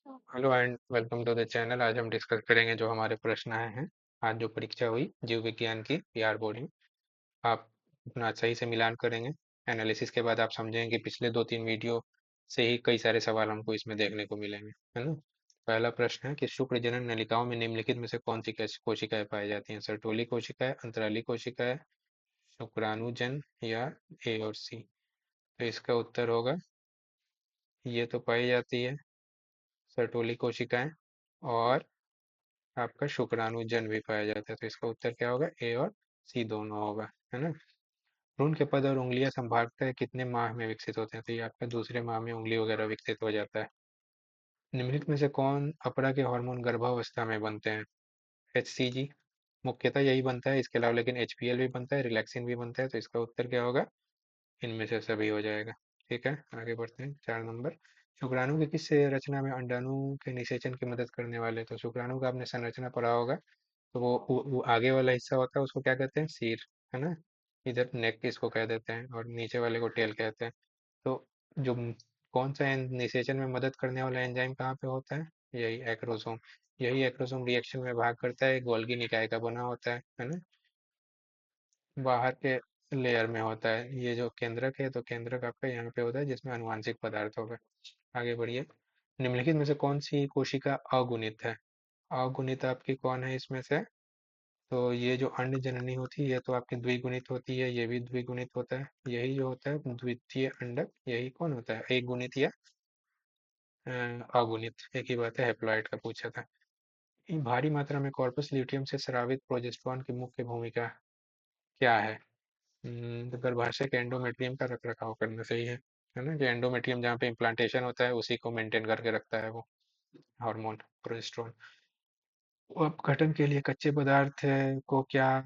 Hello and welcome to the channel. आज हम discuss करेंगे जो हमारे प्रश्न आए हैं। आज जो परीक्षा हुई जीव विज्ञान की पीआर बोर्ड में, आप अपना सही से मिलान करेंगे। एनालिसिस के बाद आप समझेंगे कि पिछले 2-3 वीडियो से ही कई सारे सवाल हमको इसमें देखने को मिलेंगे, है ना। पहला प्रश्न है कि शुक्र जनन नलिकाओं में निम्नलिखित में से कौन सी कोशिकाएं पाई जाती हैं? सर्टोली कोशिकाएं, अंतराली कोशिकाएं, शुक्राणुजन या ए और सी। तो इसका उत्तर होगा, ये तो पाई जाती है सर्टोली कोशिकाएं, और आपका शुक्राणुजन भी पाया जाता है। तो इसका उत्तर क्या होगा? ए और सी दोनों होगा, है ना। भ्रूण के पद और उंगलियां संभागतः कितने माह में विकसित होते हैं? तो ये आपका दूसरे माह में उंगली वगैरह विकसित हो जाता है। निम्नलिखित में से कौन अपरा के हार्मोन गर्भावस्था में बनते हैं? HCG मुख्यतः यही बनता है, इसके अलावा लेकिन HPL भी बनता है, रिलैक्सिन भी बनता है। तो इसका उत्तर क्या होगा? इनमें से सभी हो जाएगा। ठीक है, आगे बढ़ते हैं। 4 नंबर, शुक्राणु की किस रचना में अंडाणु के निषेचन की मदद करने वाले? तो शुक्राणु का आपने संरचना पढ़ा होगा। तो वो आगे वाला हिस्सा होता है, उसको क्या कहते हैं? सिर, है ना। इधर नेक इसको कह देते हैं, और नीचे वाले को टेल कहते हैं। तो जो कौन सा निषेचन में मदद करने वाला एंजाइम कहाँ पे होता है? यही एक्रोसोम। यही एक्रोसोम रिएक्शन में भाग करता है, गोल्गी निकाय का बना होता है ना। बाहर के लेयर में होता है। ये जो केंद्रक है, तो केंद्रक आपका यहाँ पे होता है जिसमें आनुवांशिक पदार्थ होगा। आगे बढ़िए। निम्नलिखित में से कौन सी कोशिका अगुणित है? अगुणित आपकी कौन है इसमें से? तो ये जो अंड जननी होती है, ये तो आपकी द्विगुणित होती है, ये भी द्विगुणित होता है। यही जो होता है द्वितीय अंडक, यही कौन होता है? एक गुणित या अगुणित, एक ही बात है। हेप्लॉइड का पूछा था। भारी मात्रा में कॉर्पस ल्यूटियम से स्रावित प्रोजेस्टेरॉन की मुख्य भूमिका क्या है? तो गर्भाशय के एंडोमेट्रियम का रख रखाव करना सही है ना। कि एंडोमेट्रियम जहाँ पे इम्प्लांटेशन होता है उसी को मेंटेन करके रखता है वो हार्मोन प्रोजेस्टेरॉन। अपघटन के लिए कच्चे पदार्थ को क्या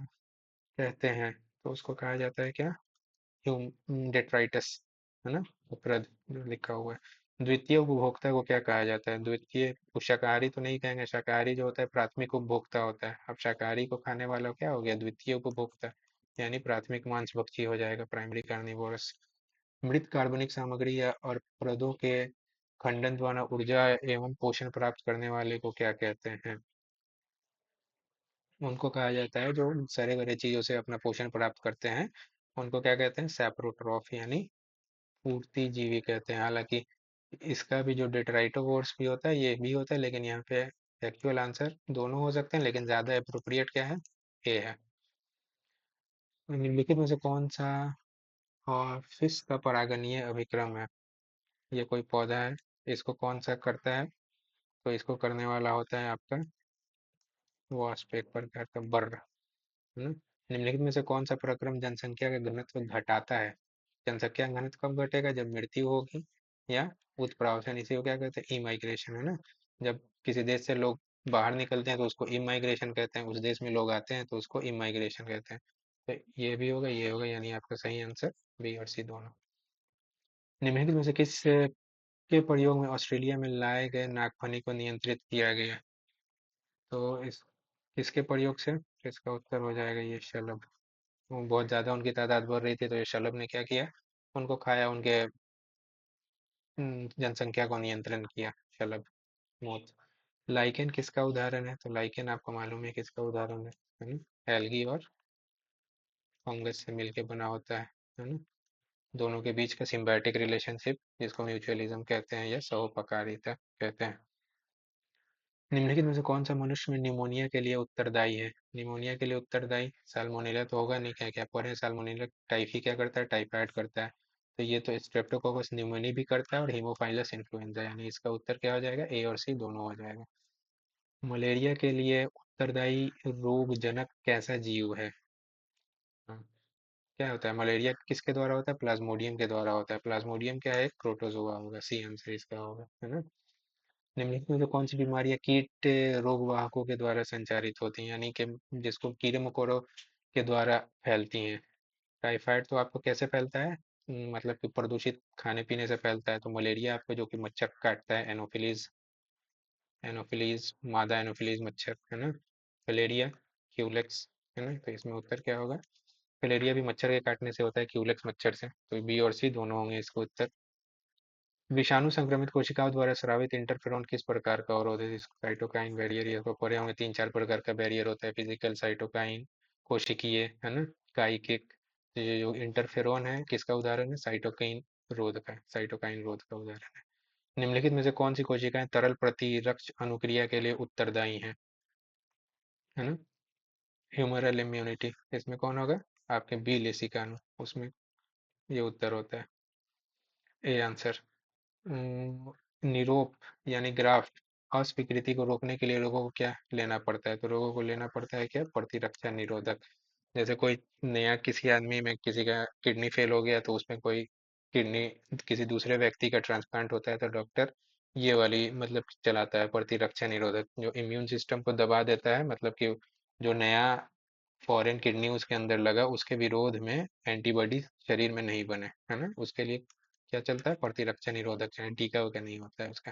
कहते हैं? तो उसको कहा जाता है क्या? डेट्राइटस, है ना। उपरद जो लिखा हुआ है। द्वितीय उपभोक्ता को क्या कहा जाता है? द्वितीय शाकाहारी तो नहीं कहेंगे, शाकाहारी जो होता है प्राथमिक उपभोक्ता होता है। अब शाकाहारी को खाने वाला क्या हो गया? द्वितीय उपभोक्ता, यानी प्राथमिक मांस भक्षी हो जाएगा, प्राइमरी कार्निवोरस। मृत कार्बनिक सामग्री या और परदों के खंडन द्वारा ऊर्जा एवं पोषण प्राप्त करने वाले को क्या कहते हैं? उनको कहा जाता है जो सड़े गले चीजों से अपना पोषण प्राप्त करते हैं, उनको क्या कहते हैं? सैप्रोट्रॉफ, यानी पूर्ति जीवी कहते हैं। हालांकि इसका भी जो डेट्राइटोवोर्स भी होता है, ये भी होता है, लेकिन यहाँ पे एक्चुअल आंसर दोनों हो सकते हैं, लेकिन ज्यादा अप्रोप्रिएट क्या है? ए है। निम्नलिखित में से कौन सा और फिश का परागणीय अभिक्रम है? ये कोई पौधा है, इसको कौन सा करता है? तो इसको करने वाला होता है आपका वास्प, एक प्रकार का बर्र, है ना। निम्नलिखित में से कौन सा प्रक्रम जनसंख्या का घनत्व घटाता है? जनसंख्या घनत्व कब घटेगा? जब मृत्यु होगी या उत्प्रावसन। इसी को क्या कहते हैं? ई माइग्रेशन, है ना। जब किसी देश से लोग बाहर निकलते हैं तो उसको ई माइग्रेशन कहते हैं, उस देश में लोग आते हैं तो उसको ई माइग्रेशन कहते हैं। तो ये भी होगा, ये होगा, यानी आपका सही आंसर बी और सी दोनों। निम्नलिखित में से किस के प्रयोग में ऑस्ट्रेलिया में लाए गए नागफनी को नियंत्रित किया गया? तो इस किसके प्रयोग से? तो इसका उत्तर हो जाएगा ये शलभ। वो बहुत ज्यादा उनकी तादाद बढ़ रही थी, तो ये शलभ ने क्या किया? उनको खाया, उनके जनसंख्या को नियंत्रण किया शलभ। मौत। लाइकेन किसका उदाहरण है? तो लाइकेन आपको मालूम है किसका उदाहरण है ना। एल्गी और फंगस से मिलके बना होता है ना। दोनों के बीच का सिम्बायोटिक रिलेशनशिप, जिसको म्यूचुअलिज्म कहते हैं या सहोपकारिता कहते हैं। निम्नलिखित में से कौन सा मनुष्य में निमोनिया के लिए उत्तरदायी है? निमोनिया के लिए उत्तरदायी साल्मोनेला तो होगा नहीं, क्या क्या पढ़े साल्मोनेला। टाइफी क्या करता है? टाइफाइड करता है। तो ये तो स्ट्रेप्टोकोकस निमोनी भी करता है, और हीमोफाइलस इन्फ्लुएंजा, यानी इसका उत्तर क्या हो जाएगा? ए और सी दोनों हो जाएगा। मलेरिया के लिए उत्तरदायी रोगजनक कैसा जीव है? हाँ, क्या होता है मलेरिया? किसके द्वारा होता है? प्लाज्मोडियम के द्वारा होता है। प्लाज्मोडियम क्या है? प्रोटोजोआ होगा, सी आंसर इसका होगा, है ना। निम्नलिखित में से कौन सी बीमारियां कीट रोगवाहकों के द्वारा संचारित होती हैं, यानी कि जिसको कीड़े मकोड़ों के द्वारा फैलती हैं? टाइफाइड तो आपको कैसे फैलता है? मतलब कि प्रदूषित खाने पीने से फैलता है। तो मलेरिया आपको जो कि मच्छर काटता है, एनोफिलीज, एनोफिलीज मादा एनोफिलीज मच्छर, है ना। फिलेरिया, क्यूलेक्स, है ना। तो इसमें उत्तर क्या होगा? फिलेरिया भी मच्छर के काटने से होता है, क्यूलेक्स मच्छर से। तो बी और सी दोनों होंगे इसका उत्तर। विषाणु संक्रमित कोशिकाओं द्वारा स्रावित इंटरफेरॉन किस प्रकार का अवरोध है? साइटोकाइन बैरियर, ये तो पढ़े होंगे, 3-4 प्रकार का बैरियर होता है, फिजिकल, साइटोकाइन, कोशिकीय, है ना, काइकिक। तो ये जो इंटरफेरॉन है किसका उदाहरण है? साइटोकाइन रोध का, साइटोकाइन रोध का उदाहरण है। निम्नलिखित में से कौन सी कोशिकाएं तरल प्रतिरक्षी अनुक्रिया के लिए उत्तरदायी हैं? है ना, ह्यूमरल इम्यूनिटी, इसमें कौन होगा? आपके बी लेसिकानु, उसमें ये उत्तर होता है, ए आंसर। निरोप यानी ग्राफ्ट अस्वीकृति को रोकने के लिए लोगों को क्या लेना पड़ता है? तो लोगों को लेना पड़ता है क्या? प्रतिरक्षा निरोधक। जैसे कोई नया किसी आदमी में किसी का किडनी फेल हो गया, तो उसमें कोई किडनी किसी दूसरे व्यक्ति का ट्रांसप्लांट होता है, तो डॉक्टर ये वाली मतलब चलाता है, प्रतिरक्षा निरोधक, जो इम्यून सिस्टम को दबा देता है, मतलब कि जो नया फॉरेन किडनी उसके अंदर लगा, उसके विरोध में एंटीबॉडी शरीर में नहीं बने, है ना, उसके लिए क्या चलता है? प्रतिरक्षा निरोधक चयन, टीका वगैरह नहीं होता है उसका।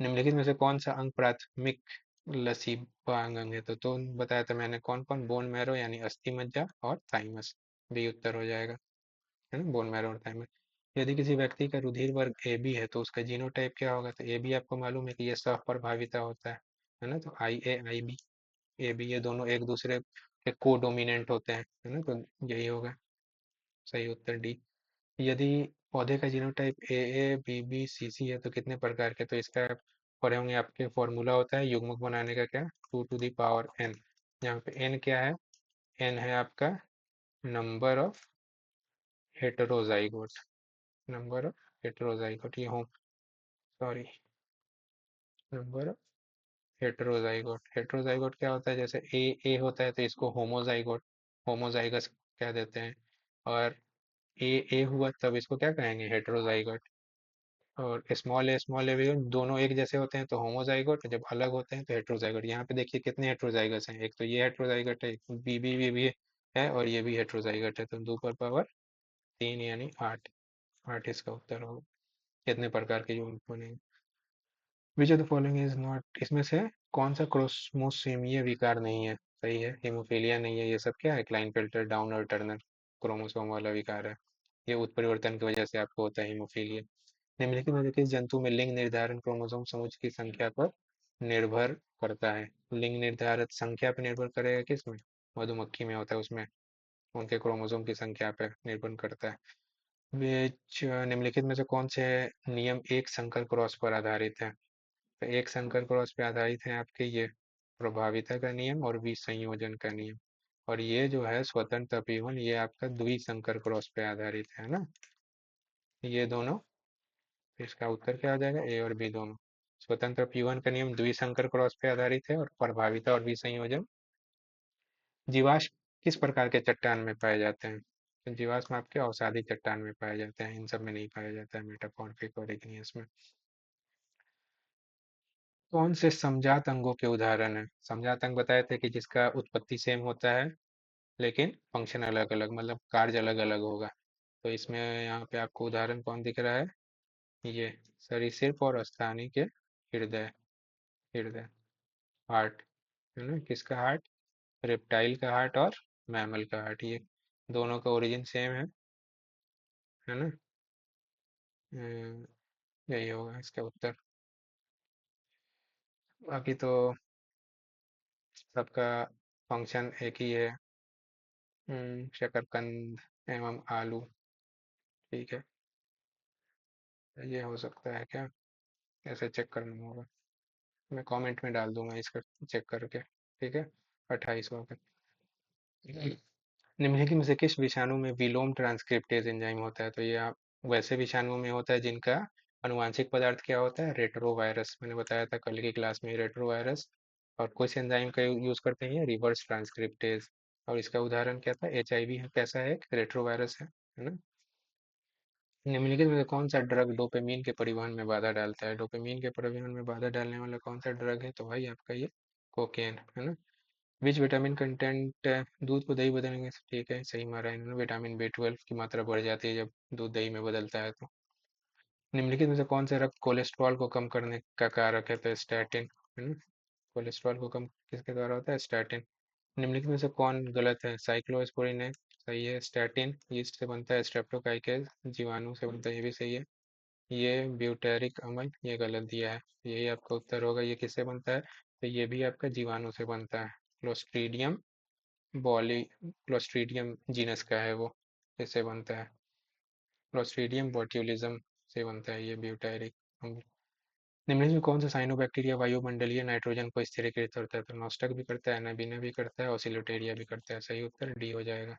निम्नलिखित में से कौन सा अंग प्राथमिक लसीबा अंग है? तो बताया था मैंने, कौन कौन? बोन मैरो यानी अस्थि मज्जा और थाइमस, बी उत्तर हो जाएगा, है ना, बोन मैरो और थाइमस। यदि किसी व्यक्ति का रुधिर वर्ग ए बी है तो उसका जीनोटाइप क्या होगा? तो ए बी आपको मालूम है कि ये सह प्रभाविता होता है ना, तो आई ए आई बी, ए बी, ये दोनों एक दूसरे के को डोमिनेंट होते हैं, है ना, तो यही होगा सही उत्तर, डी। यदि पौधे का genotype A A B B C C है तो कितने प्रकार के? तो इसका पढ़े होंगे, आपके फॉर्मूला होता है युग्मक बनाने का, क्या? 2 to the power n। यहाँ पे n क्या है? n है आपका नंबर ऑफ हेटेरोजाइगोट, नंबर ऑफ हेटेरोजाइगोट, ये हो, सॉरी, नंबर ऑफ हेटेरोजाइगोट। हेटेरोजाइगोट क्या होता है? जैसे ए होता है तो इसको होमोजाइगोट, होमोजाइगस कह देते हैं, और ए हुआ तब इसको क्या कहेंगे? हेटेरोजाइगोट। और स्मॉल ए भी दोनों एक जैसे होते हैं तो होमोजाइगोट, जब अलग होते हैं तो हेट्रोजाइगोट। यहाँ पे देखिए कितने हेट्रोजाइगस हैं, एक तो ये हेट्रोजाइगोट है, बी भी है, और ये भी हेट्रोजाइगोट है, तो 2 पर पावर 3 यानी 8, 8 इसका उत्तर होगा। कितने प्रकार के यूनिट बनेंगे? Which of the following is not, इसमें से कौन सा क्रोमोसोमीय विकार नहीं है? सही है, हीमोफीलिया नहीं है, ये सब क्या है? क्लाइनफेल्टर डाउन और टर्नर क्रोमोसोम वाला विकार है, ये उत्परिवर्तन की वजह से आपको होता है हीमोफीलिया। निम्नलिखित में से किस जंतु में लिंग निर्धारण क्रोमोसोम समुच्च की संख्या पर निर्भर करता है? लिंग निर्धारित संख्या पर निर्भर करेगा किसमें? मधुमक्खी में होता है, उसमें उनके क्रोमोसोम की संख्या पर निर्भर करता है। निम्नलिखित में से कौन से नियम एक संकर क्रॉस पर आधारित है? तो एक संकर क्रॉस पे आधारित है आपके ये प्रभाविता का नियम और विसंयोजन का नियम, और ये जो है स्वतंत्र अपीहन, ये आपका द्विसंकर क्रॉस पे आधारित है ना, ये दोनों। तो इसका उत्तर क्या आ जाएगा? ए और बी दोनों। स्वतंत्र P1 का नियम द्विसंकर क्रॉस पे आधारित है, और प्रभाविता और विसंयोजन। जीवाश्म किस प्रकार के चट्टान में पाए जाते हैं? तो जीवाश्म आपके अवसादी चट्टान में पाए जाते हैं, इन सब में नहीं पाया जाता है, मेटामॉर्फिक और इग्नियस में। कौन से समजात अंगों के उदाहरण है? समजात अंग बताए थे कि जिसका उत्पत्ति सेम होता है लेकिन फंक्शन अलग अलग, मतलब कार्य अलग अलग होगा। तो इसमें यहाँ पे आपको उदाहरण कौन दिख रहा है? ये सरीसृप और स्तनी के हृदय, हृदय, हार्ट, है ना, किसका हार्ट? रेप्टाइल का हार्ट और मैमल का हार्ट, ये दोनों का ओरिजिन सेम है ना। यही होगा इसका उत्तर। बाकी तो सबका फंक्शन एक ही है। शकरकंद एवं आलू, ठीक है, ये हो सकता है क्या? ऐसे चेक करना होगा, मैं कमेंट में डाल दूंगा इसका चेक करके, ठीक है। 28वां का। निम्नलिखित में से किस विषाणु में विलोम ट्रांसक्रिप्टेज एंजाइम होता है? तो ये आप वैसे विषाणुओं में होता है जिनका अनुवांशिक पदार्थ क्या होता है? रेट्रोवायरस, मैंने बताया था कल की क्लास में, रेट्रोवायरस। और कुछ एंजाइम का यूज करते हैं रिवर्स ट्रांसक्रिप्टेज, और इसका उदाहरण क्या था? HIV है, कैसा है? एक रेट्रोवायरस है ना। निम्नलिखित में से कौन सा ड्रग डोपामिन के परिवहन में बाधा डालता है? डोपामिन के परिवहन में बाधा डालने वाला कौन सा ड्रग है? तो भाई आपका ये कोकेन, है ना। विच विटामिन कंटेंट, दूध को दही बदलने से, ठीक है, सही मारा है इन्होंने, विटामिन B12 की मात्रा बढ़ जाती है जब दूध दही में बदलता है तो। निम्नलिखित में से कौन सा रक्त कोलेस्ट्रॉल को कम करने का कारक है? तो स्टैटिन, है ना, कोलेस्ट्रॉल को कम किसके द्वारा होता है? स्टैटिन। निम्नलिखित में से कौन गलत है? साइक्लोस्पोरिन है, सही है। स्टैटिन यीस्ट से बनता है, स्ट्रेप्टोकाइकेस जीवाणु से बनता है, ये भी सही है। ये ब्यूटेरिक अम्ल, ये गलत दिया है। यही आपका उत्तर होगा। ये किससे बनता है? तो ये भी आपका जीवाणु से बनता है। क्लोस्ट्रीडियम बॉली, क्लोस्ट्रीडियम जीनस का है वो, इससे बनता है। क्लोस्ट्रीडियम बोट्यूलिज्म से बनता है ये ब्यूटेरिक अम्ल। निम्नलिखित में कौन सा साइनोबैक्टीरिया वायुमंडलीय नाइट्रोजन को स्थिरीकृत करता है? तो नॉस्टक भी करता है, एनाबीना भी करता है, ऑसिलोटेरिया भी करता है। सही उत्तर डी हो जाएगा।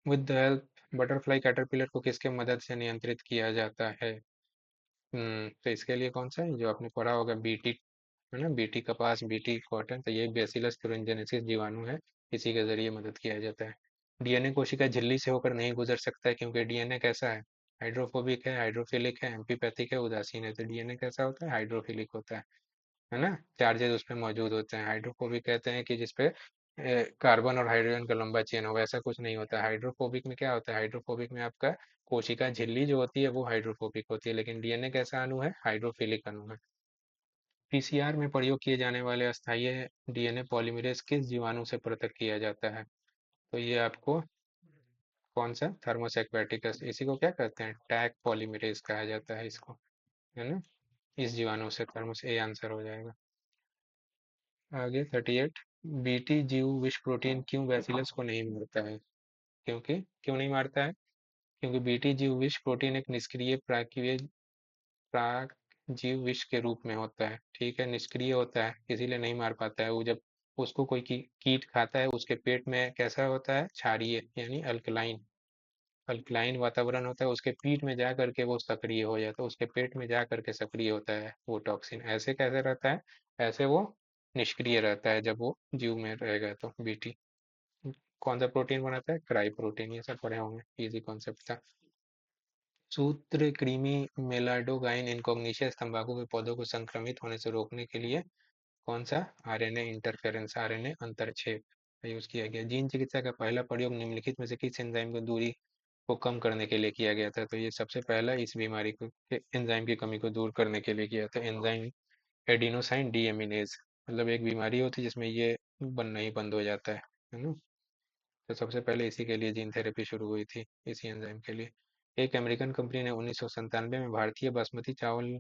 With the help butterfly caterpillar को किसके मदद से नियंत्रित किया जाता है? तो इसके लिए कौन सा है जो आपने पढ़ा होगा, बीटी, है ना, बीटी कपास, बीटी कॉटन, तो ये बेसिलस thuringiensis जीवाणु है। इसी के जरिए मदद किया जाता है। डीएनए कोशिका झिल्ली से होकर नहीं गुजर सकता है क्योंकि डीएनए कैसा है? हाइड्रोफोबिक है, हाइड्रोफिलिक है, एम्पीपैथिक है, उदासीन है। तो डीएनए कैसा होता है? हाइड्रोफिलिक होता है ना। चार्जेस उसमें मौजूद होते हैं। हाइड्रोफोबिक कहते हैं कि जिसपे कार्बन और हाइड्रोजन का लंबा चेन हो, वैसा कुछ नहीं होता है। हाइड्रोफोबिक में क्या होता है? हाइड्रोफोबिक में आपका कोशिका झिल्ली जो होती है वो हाइड्रोफोबिक होती है, लेकिन डीएनए कैसा अणु है? हाइड्रोफिलिक अणु है। पीसीआर में प्रयोग किए जाने वाले अस्थायी डीएनए पॉलीमरेज किस जीवाणु से पृथक किया जाता है? तो ये आपको कौन सा? थर्मोसेक्वेटिकस। इसी को क्या कहते हैं? टैग पॉलीमरेज कहा जाता है इसको, है ना। इस जीवाणु से थर्मोस, ए आंसर हो जाएगा। आगे 38, बीटी जीव विष प्रोटीन क्यों बैसिलस को नहीं मारता है? क्योंकि क्यों नहीं मारता है? क्योंकि बीटी जीव विष प्रोटीन एक निष्क्रिय प्राकृतिक प्राक जीव विष के रूप में होता है। ठीक है, निष्क्रिय होता है इसीलिए नहीं मार पाता है वो। जब उसको कोई कीट खाता है, उसके पेट में कैसा होता है? क्षारीय यानी अल्कलाइन, अल्कलाइन वातावरण होता है। उसके पीठ में जा करके वो सक्रिय हो जाता है, उसके पेट में जा करके सक्रिय होता है वो टॉक्सिन। ऐसे कैसे रहता है? ऐसे वो निष्क्रिय रहता है जब वो जीव में रहेगा। तो बीटी कौन सा प्रोटीन बनाता है? Cry protein. ये सब पढ़े होंगे, इजी कॉन्सेप्ट था। सूत्रकृमि मेलाडोगाइन इनकॉग्निशियस तंबाकू के पौधों को संक्रमित होने से रोकने के लिए कौन सा आरएनए इंटरफेरेंस, आरएनए अंतरक्षेप यूज किया गया? जीन चिकित्सा का पहला प्रयोग निम्नलिखित में से किस एंजाइम की दूरी को कम करने के लिए किया गया था? तो ये सबसे पहला इस बीमारी को एंजाइम की कमी को दूर करने के लिए किया था। एंजाइम एडिनोसाइन डीएमिनेज, मतलब एक बीमारी होती है जिसमें ये बनना ही बंद हो जाता है ना। तो सबसे पहले इसी के लिए जीन थेरेपी शुरू हुई थी, इसी एंजाइम के लिए। एक अमेरिकन कंपनी ने 1997 में भारतीय बासमती चावल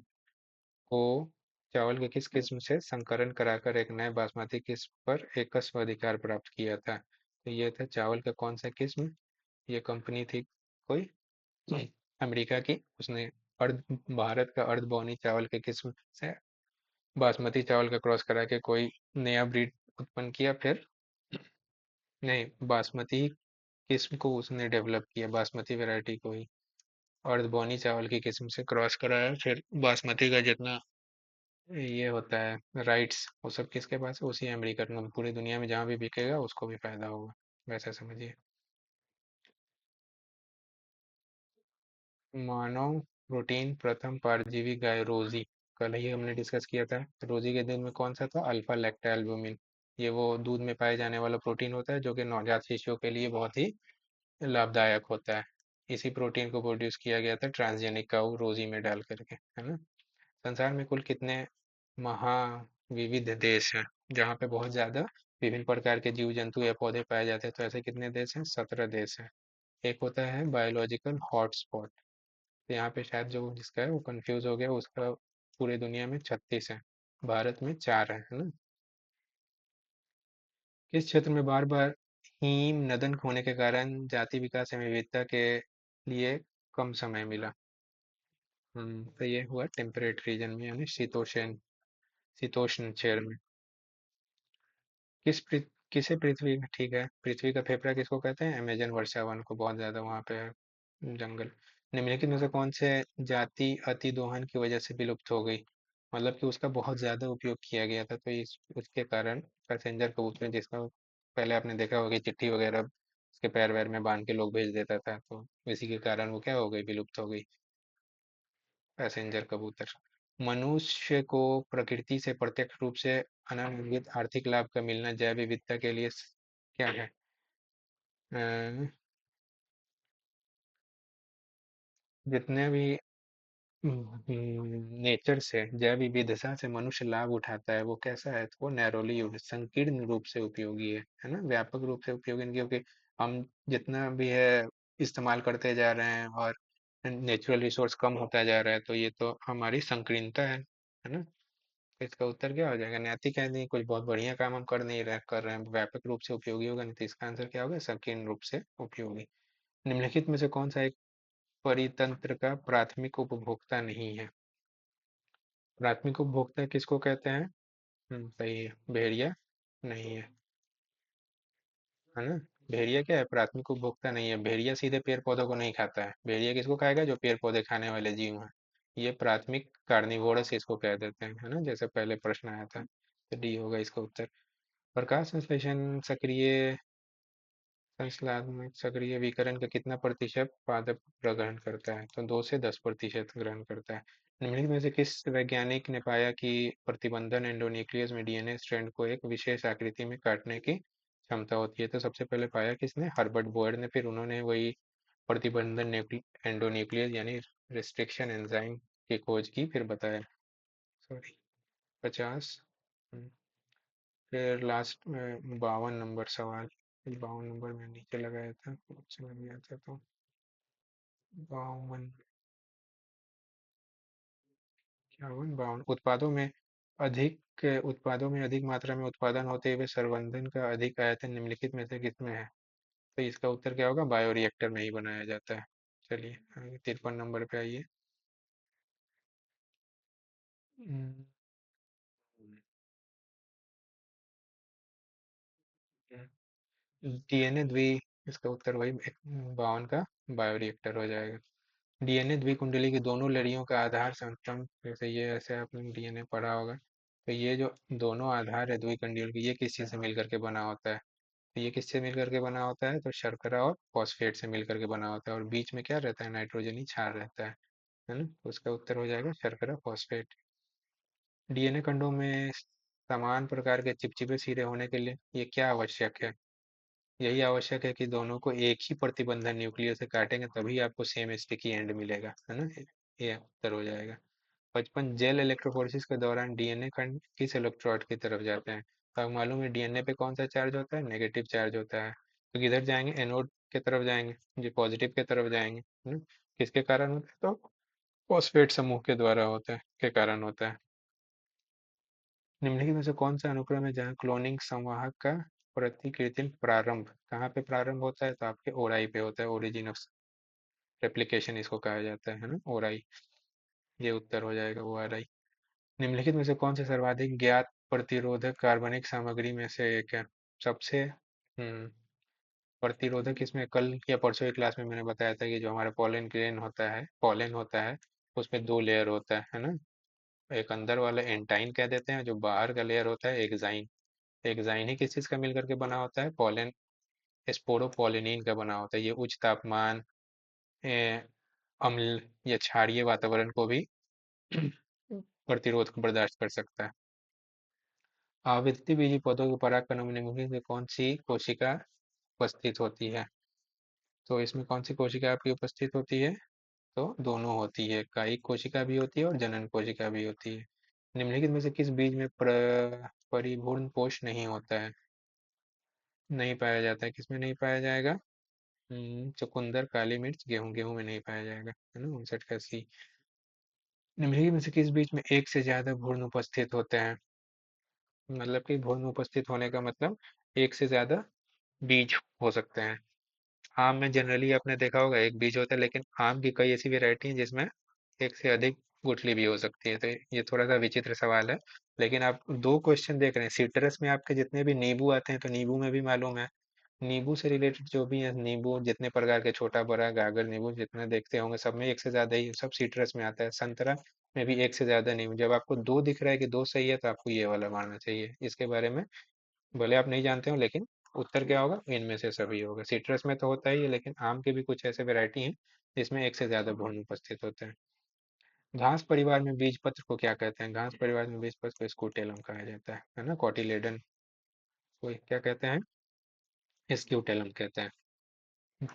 को, चावल के किस किस्म से संकरण कराकर एक नए बासमती किस्म पर एकस्व अधिकार प्राप्त किया था? तो ये था चावल का कौन सा किस्म? ये कंपनी थी कोई अमेरिका की, उसने अर्ध भारत का अर्ध बौनी चावल के किस्म से बासमती चावल का क्रॉस करा के कोई नया ब्रीड उत्पन्न किया। फिर नहीं, बासमती किस्म को उसने डेवलप किया, बासमती वैरायटी को ही अर्ध बौनी चावल की किस्म से क्रॉस कराया। फिर बासमती का जितना ये होता है राइट्स, वो सब किसके पास है? उसी अमेरिकन को। पूरी दुनिया में जहाँ भी बिकेगा उसको भी फायदा होगा, वैसा समझिए। मानव प्रोटीन प्रथम परजीवी गाय रोजी, कल ही हमने डिस्कस किया था। रोजी के दूध में कौन सा था? अल्फा लैक्टोएल्बुमिन। ये वो दूध में पाए जाने वाला प्रोटीन होता है जो कि नवजात शिशुओं के लिए बहुत ही लाभदायक होता है। इसी प्रोटीन को प्रोड्यूस किया गया था ट्रांसजेनिक काऊ रोजी में डाल करके, है ना। संसार में कुल कितने महाविविध देश हैं जहाँ पे बहुत ज्यादा विभिन्न प्रकार के जीव जंतु या पौधे पाए जाते हैं? तो ऐसे कितने देश हैं? 17 देश हैं। एक होता है बायोलॉजिकल हॉटस्पॉट, तो यहाँ पे शायद जो जिसका है वो कंफ्यूज हो गया, उसका पूरे दुनिया में 36 है, भारत में 4 है ना। किस क्षेत्र में बार बार हिम नदन होने के कारण जाति विकास एवं विविधता के लिए कम समय मिला? तो ये हुआ टेम्परेट रीजन में, यानी शीतोष्ण, शीतोष्ण क्षेत्र में। किसे पृथ्वी, ठीक है, पृथ्वी का फेफड़ा किसको कहते हैं? अमेजन वर्षावन को, बहुत ज्यादा वहां पे है जंगल। निम्नलिखित में से कौन से जाति अतिदोहन की वजह से विलुप्त हो गई? मतलब कि उसका बहुत ज्यादा उपयोग किया गया था, तो इस उसके कारण पैसेंजर कबूतर, जिसका पहले आपने देखा होगा कि चिट्ठी वगैरह उसके पैर वैर में बांध के लोग भेज देता था, तो इसी के कारण वो क्या हो गई? विलुप्त हो गई, पैसेंजर कबूतर। मनुष्य को प्रकृति से प्रत्यक्ष रूप से अनन्वित आर्थिक लाभ का मिलना जैव विविधता के लिए क्या है? अ, जितने भी नेचर से, जैव विविधता से मनुष्य लाभ उठाता है वो कैसा है? तो वो नैरोली यूज, संकीर्ण रूप से उपयोगी है ना, व्यापक रूप से उपयोगी नहीं, क्योंकि हम जितना भी है इस्तेमाल करते जा रहे हैं, और नेचुरल रिसोर्स कम होता जा रहा है, तो ये तो हमारी संकीर्णता है ना। तो इसका उत्तर क्या हो जाएगा? नैतिक है नहीं, कुछ बहुत बढ़िया काम हम कर नहीं रहे, कर रहे हैं, व्यापक रूप से उपयोगी होगा नहीं, तो इसका आंसर क्या होगा? संकीर्ण रूप से उपयोगी। निम्नलिखित में से कौन सा एक परितंत्र का प्राथमिक उपभोक्ता नहीं है? प्राथमिक उपभोक्ता किसको कहते हैं? सही है, भेड़िया नहीं है, है ना। भेड़िया क्या है? प्राथमिक उपभोक्ता नहीं है। भेड़िया सीधे पेड़ पौधों को नहीं खाता है। भेड़िया किसको खाएगा? जो पेड़ पौधे खाने वाले जीव हैं। ये प्राथमिक कार्निवोरस इसको कह देते हैं, है ना, जैसे पहले प्रश्न आया था। तो डी होगा इसका उत्तर। प्रकाश संश्लेषण सक्रिय संश्लेषणात्मक सक्रिय विकिरण का कितना प्रतिशत पादप ग्रहण करता है? तो 2 से 10% ग्रहण करता है। निम्नलिखित में से किस वैज्ञानिक ने पाया कि प्रतिबंधन एंडोन्यूक्लियस में डीएनए स्ट्रैंड को एक विशेष आकृति में काटने की क्षमता होती है? तो सबसे पहले पाया किसने? हर्बर्ट बोयर ने। फिर उन्होंने वही प्रतिबंधन एंडोन्यूक्लियस यानी रिस्ट्रिक्शन एंजाइम की खोज की, फिर बताया। सॉरी, 50। फिर लास्ट में 52 नंबर सवाल। 52 नंबर में नीचे लगाया था, कुछ समझ नहीं आता तो 52, 51, 52 उत्पादों में अधिक मात्रा में उत्पादन होते हुए संवर्धन का अधिक आयतन निम्नलिखित में से किसमें है? तो इसका उत्तर क्या होगा? बायोरिएक्टर में ही बनाया जाता है। चलिए आगे 53 नंबर पे आइए। डीएनए द्वि इसका उत्तर वही 52 का बायोरिएक्टर हो जाएगा। डीएनए द्विकुंडली की दोनों लड़ियों का आधार संतम, जैसे ये ऐसे आपने डीएनए पढ़ा होगा, तो ये जो दोनों आधार है द्विकुंडली की, ये किस चीज़ से मिलकर के बना होता है? तो ये किससे मिलकर के बना होता है? तो शर्करा और फॉस्फेट से मिलकर के बना होता है, और बीच में क्या रहता है? नाइट्रोजनी क्षार रहता है ना। तो उसका उत्तर हो जाएगा शर्करा फॉस्फेट। डीएनए खंडों में समान प्रकार के चिपचिपे सिरे होने के लिए ये क्या आवश्यक है? यही आवश्यक है कि दोनों को एक ही प्रतिबंधन न्यूक्लियस से काटेंगे, तभी आपको सेम स्टिकी एंड मिलेगा, है ना। ये उत्तर हो जाएगा। 55 जेल इलेक्ट्रोफोरेसिस के दौरान डीएनए खंड किस इलेक्ट्रोड की तरफ जाते हैं? तो आपको मालूम है डीएनए पे कौन सा चार्ज होता है? नेगेटिव चार्ज होता है। तो किधर जाएंगे? एनोड की तरफ जाएंगे, जो पॉजिटिव की तरफ जाएंगे, है ना। किसके कारण होता है? तो फॉस्फेट समूह के द्वारा होता है, के कारण होता है। निम्नलिखित में से कौन सा अनुक्रम है जहाँ क्लोनिंग संवाहक का प्रतिकृतिन प्रारंभ कहाँ पे प्रारंभ होता है? तो आपके ओराई पे होता है। ओरिजिन ऑफ रेप्लिकेशन इसको कहा जाता है ना, ओराई। ये उत्तर हो जाएगा ओ आर आई। निम्नलिखित में से कौन से सर्वाधिक ज्ञात प्रतिरोधक कार्बनिक सामग्री में से एक है? सबसे प्रतिरोधक इसमें कल या परसों की क्लास में मैंने बताया था कि जो हमारा पॉलन ग्रेन होता है, पॉलन होता है, उसमें 2 लेयर होता है ना। एक अंदर वाला एंटाइन कह देते हैं, जो बाहर का लेयर होता है एक्साइन। एक्साइन ही किस चीज का मिलकर के बना होता है? पॉलन स्पोरोपोलिनिन का बना होता है। ये उच्च तापमान, ए, अम्ल या क्षारीय वातावरण को भी प्रतिरोध को बर्दाश्त कर सकता है। आवृत्तिबीजी पौधों के परागकणों में निम्नलिखित में कौन सी कोशिका उपस्थित होती है? तो इसमें कौन सी कोशिका आपकी उपस्थित होती है? तो दोनों होती है, कायिक कोशिका भी होती है और जनन कोशिका भी होती है। निम्नलिखित में से किस बीज में परिभ्रूण पोष नहीं होता है? नहीं पाया जाता है। किसमें नहीं पाया जाएगा? चुकंदर, काली मिर्च, गेहूं। गेहूं में नहीं पाया जाएगा, है ना। 59 का सी। निम्नलिखित में से किस बीज में एक से ज्यादा भ्रूण उपस्थित होते हैं? मतलब कि भ्रूण उपस्थित होने का मतलब एक से ज्यादा बीज हो सकते हैं। आम में जनरली आपने देखा होगा एक बीज होता है, लेकिन आम की कई ऐसी वैरायटी हैं जिसमें एक से अधिक गुठली भी हो सकती है। तो ये थोड़ा सा विचित्र सवाल है। लेकिन आप 2 क्वेश्चन देख रहे हैं, सिट्रस में आपके जितने भी नींबू आते हैं, तो नींबू में भी मालूम है, नींबू से रिलेटेड जो भी है, नींबू जितने प्रकार के, छोटा बड़ा गागर नींबू जितने देखते होंगे, सब में एक से ज्यादा ही सब सिट्रस में आता है। संतरा में भी एक से ज्यादा नींबू। जब आपको दो दिख रहा है कि दो सही है, तो आपको ये वाला मानना चाहिए। इसके बारे में भले आप नहीं जानते हो, लेकिन उत्तर क्या होगा? इनमें से सभी होगा। सिट्रस में तो होता ही है, लेकिन आम के भी कुछ ऐसे वैरायटी हैं जिसमें एक से ज्यादा भ्रूण उपस्थित होते हैं। घास परिवार में बीज पत्र को क्या कहते हैं? घास परिवार में बीज पत्र को स्कूटेलम कहा जाता है ना। कॉटिलेडन को क्या कहते हैं? स्क्यूटेलम कहते हैं।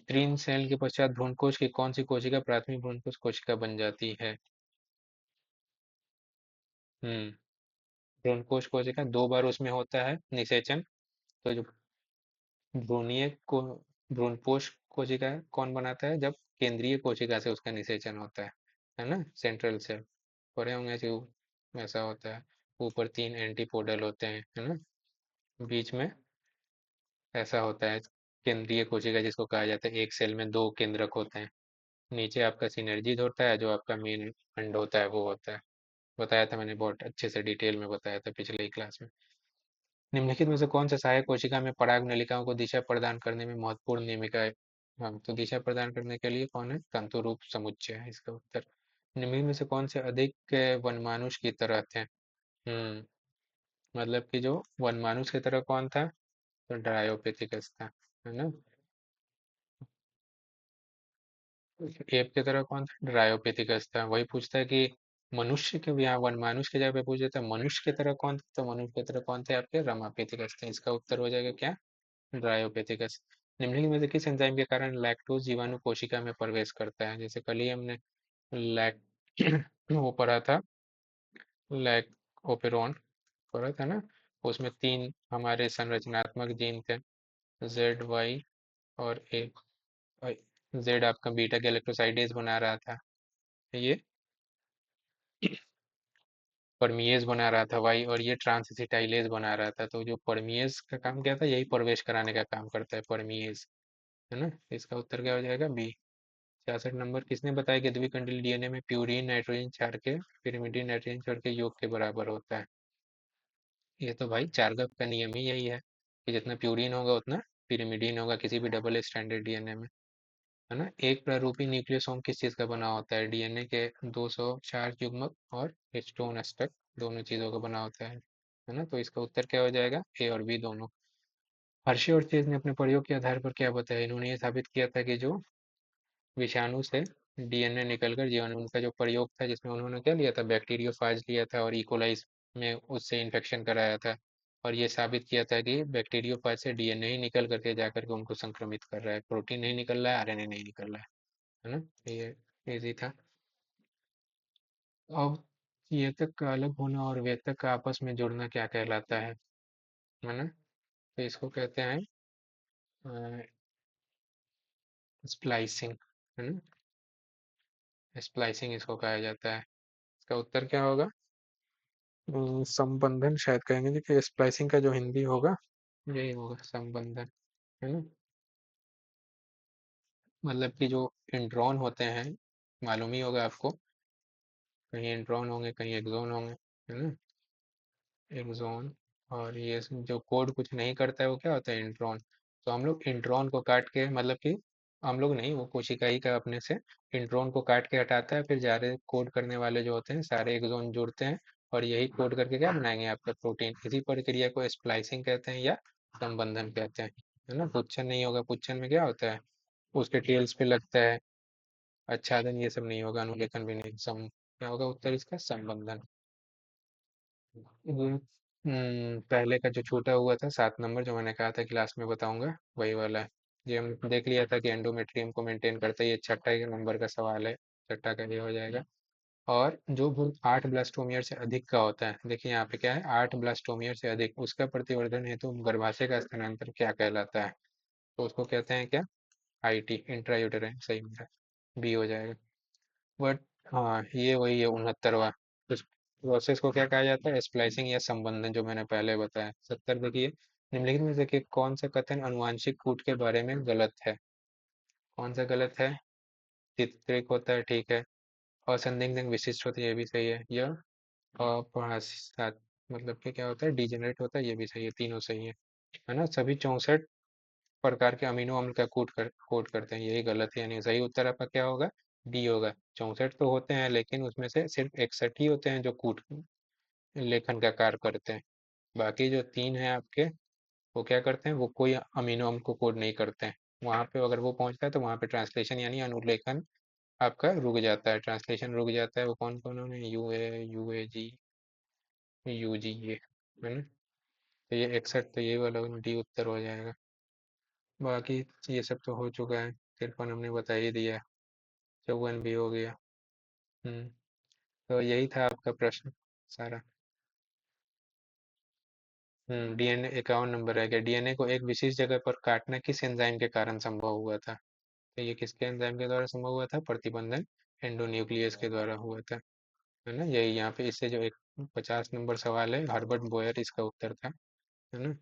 3 सेल के पश्चात भ्रूणकोश की कौन सी कोशिका प्राथमिक भ्रूणकोश कोशिका बन जाती है? हम्म भ्रूणकोश कोशिका 2 बार उसमें होता है निषेचन। तो जो भ्रूणीय को भ्रूणपोष कोशिका कौन बनाता है? जब केंद्रीय कोशिका से उसका निषेचन होता है ना, सेंट्रल सेल। पढ़े होंगे जो ऐसा होता है। ऊपर 3 एंटीपोडल होते हैं, है ना, बीच में ऐसा होता है केंद्रीय कोशिका, जिसको कहा जाता है एक सेल में 2 केंद्रक होते हैं। नीचे आपका सिनर्जिड होता है, जो आपका मेन अंड होता है वो होता है। बताया था मैंने, बहुत अच्छे से डिटेल में बताया था पिछले ही क्लास में। निम्नलिखित में से कौन सा सहायक कोशिका में पराग नलिकाओं को दिशा प्रदान करने में महत्वपूर्ण भूमिका है? हाँ, तो दिशा प्रदान करने के लिए कौन है? तंतु रूप समुच्चय है इसका उत्तर। निम्नलिखित में से कौन से अधिक वनमानुष की तरह थे? मतलब कि जो वनमानुष की तरह कौन था? तो ड्रायोपेथिकस था, है ना। एप की तरह कौन था? ड्रायोपेथिकस था। वही पूछता है कि मनुष्य के, यहाँ वनमानुष की जगह पे पूछ देता है मनुष्य की तरह कौन था, तो मनुष्य की तरह कौन थे? आपके रमापेथिकस थे। इसका उत्तर हो जाएगा क्या? ड्रायोपेथिकस। निम्नलिखित में से किस एंजाइम के कारण लैक्टोज जीवाणु कोशिका में प्रवेश करता है? जैसे कल ही हमने लैक वो पढ़ा था, लैक ओपेरॉन पढ़ा था ना। उसमें 3 हमारे संरचनात्मक जीन थे, जेड, वाई और ए। जेड आपका बीटा गैलेक्टोसाइडेज बना रहा था, ये परमीएज बना रहा था वाई, और ये ट्रांसएसिटाइलेज बना रहा था। तो जो परमीएज का काम क्या था? यही प्रवेश कराने का काम करता है परमीएज, है ना। इसका उत्तर क्या हो जाएगा? बी। 66 नंबर, किसने बताया कि द्विकंडीय डीएनए में प्यूरीन नाइट्रोजन क्षार के पिरिमिडीन नाइट्रोजन क्षार के योग के बराबर होता है? ये तो भाई चार्गप का नियम ही यही है कि जितना प्यूरीन होगा उतना पिरिमिडीन होगा किसी भी डबल स्टैंडर्ड डीएनए में, है ना। एक प्रारूपी न्यूक्लियोसोम किस चीज का बना होता है? डीएनए के 204 युग्मक और हिस्टोन एस्पेक्ट, दोनों चीजों का बना होता है ना। तो इसका उत्तर क्या हो जाएगा? ए और बी दोनों। हर्षे और चेज ने अपने प्रयोग के आधार पर क्या बताया? इन्होंने ये साबित किया था कि जो विषाणु से डीएनए निकलकर जीवाणु, उनका जो प्रयोग था जिसमें उन्होंने क्या लिया था? बैक्टीरियोफाज लिया था और इकोलाई में उससे इन्फेक्शन कराया था। और ये साबित किया था कि बैक्टीरियोफाज से डीएनए ही निकल करके जाकर के उनको संक्रमित कर रहा है, प्रोटीन नहीं निकल रहा है, आरएनए नहीं निकल रहा है ना। ये इजी था। अब ये तक का अलग होना और वेतक का आपस में जुड़ना क्या कहलाता है ना। तो इसको कहते हैं स्प्लाइसिंग, है ना। स्प्लाइसिंग इसको कहा जाता है। इसका उत्तर क्या होगा? संबंधन शायद कहेंगे जी, कि स्प्लाइसिंग का जो हिंदी होगा यही होगा, संबंधन, है ना। मतलब कि जो इंट्रॉन होते हैं, मालूम ही होगा आपको, कहीं इंट्रॉन होंगे कहीं एक्सॉन होंगे, है ना। एक्सॉन, और ये जो कोड कुछ नहीं करता है वो क्या होता है? इंट्रॉन। तो हम लोग इंट्रॉन को काट के, मतलब कि हम लोग नहीं, वो कोशिका ही का अपने से इंट्रॉन को काट के हटाता है, फिर जा रहे कोड करने वाले जो होते हैं सारे एक्सॉन जुड़ते हैं और यही कोड करके क्या बनाएंगे? आपका प्रोटीन। इसी प्रक्रिया को स्प्लाइसिंग कहते हैं या संबंधन कहते हैं, है ना। पुच्छन नहीं होगा, पुच्छन में क्या होता है? उसके टेल्स पे लगता है आच्छादन, ये सब नहीं होगा, अनुलेखन भी नहीं। सम क्या होगा उत्तर इसका? संबंधन। पहले का जो छूटा हुआ था 7 नंबर, जो मैंने कहा था क्लास में बताऊंगा, वही वाला है। ये हम देख लिया था कि एंडोमेट्रियम को मेंटेन करता है। ये छठा ही नंबर का सवाल है, छठा का ये हो जाएगा। और जो भ्रूण 8 ब्लास्टोमियर से अधिक का होता है, देखिए यहाँ पे क्या है? 8 ब्लास्टोमियर से अधिक, उसका प्रतिवर्धन हेतु गर्भाशय का स्थानांतरण क्या कहलाता है? तो उसको कहते हैं क्या? आईटी, इंट्रायूटेराइन, सही मेरा बी हो जाएगा। बट हाँ, ये वही है 69वां। उस प्रोसेस को क्या कहा जाता है? स्प्लाइसिंग या संबंधन, जो मैंने पहले बताया। 70 देखिए, निम्नलिखित में से कौन सा कथन अनुवांशिक कूट के बारे में गलत है? कौन सा गलत है? चित्रिक होता है, ठीक है। असंदिग्ध विशिष्ट होता है, ये भी सही है। यह अप्रसाद, मतलब कि क्या होता है? डिजेनरेट होता है, ये भी सही है। तीनों सही है ना। सभी 64 प्रकार के अमीनो अम्ल का कोड करते हैं, यही गलत है। यानी सही उत्तर आपका क्या होगा? डी होगा। 64 तो होते हैं लेकिन उसमें से सिर्फ 61 ही होते हैं जो कूट लेखन का कार्य करते हैं। बाकी जो 3 है आपके, वो क्या करते हैं? वो कोई अमीनो अम्ल को कोड नहीं करते हैं। वहां पे अगर वो पहुंचता है तो वहां पे ट्रांसलेशन यानी अनुलेखन आपका रुक जाता है, ट्रांसलेशन रुक जाता है। वो कौन कौन है? UAG, UG, ये, है ना। तो ये 61, तो ये वाला डी उत्तर हो जाएगा। बाकी ये सब तो हो चुका है, 53 हमने बता ही दिया, 54 भी हो गया। हम्म। तो यही था आपका प्रश्न सारा। डीएनए 51 नंबर है। गया डीएनए को एक विशेष जगह पर काटना किस एंजाइम के कारण संभव हुआ था? तो ये किसके एंजाइम के द्वारा संभव हुआ था? प्रतिबंधन एंडोन्यूक्लियस के द्वारा हुआ था, है ना। यही यहाँ पे इससे जो एक 50 नंबर सवाल है, हर्बर्ट बोयर इसका उत्तर था, है ना।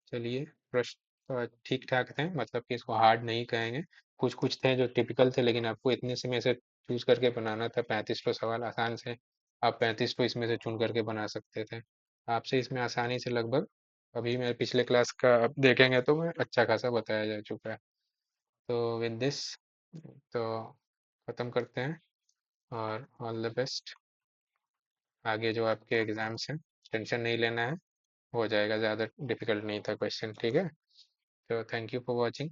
चलिए, प्रश्न ठीक ठाक थे, मतलब कि इसको हार्ड नहीं कहेंगे। कुछ कुछ थे जो टिपिकल थे, लेकिन आपको इतने से में से चूज करके बनाना था। 35 सवाल आसान से, आप 35 इसमें से चुन करके बना सकते थे। आपसे इसमें आसानी से लगभग, अभी मैं पिछले क्लास का अब देखेंगे तो मैं अच्छा खासा बताया जा चुका है। तो विद दिस, तो ख़त्म करते हैं, और ऑल द बेस्ट। आगे जो आपके एग्ज़ाम्स हैं, टेंशन नहीं लेना है, हो जाएगा, ज़्यादा डिफिकल्ट नहीं था क्वेश्चन, ठीक है। तो थैंक यू फॉर वॉचिंग।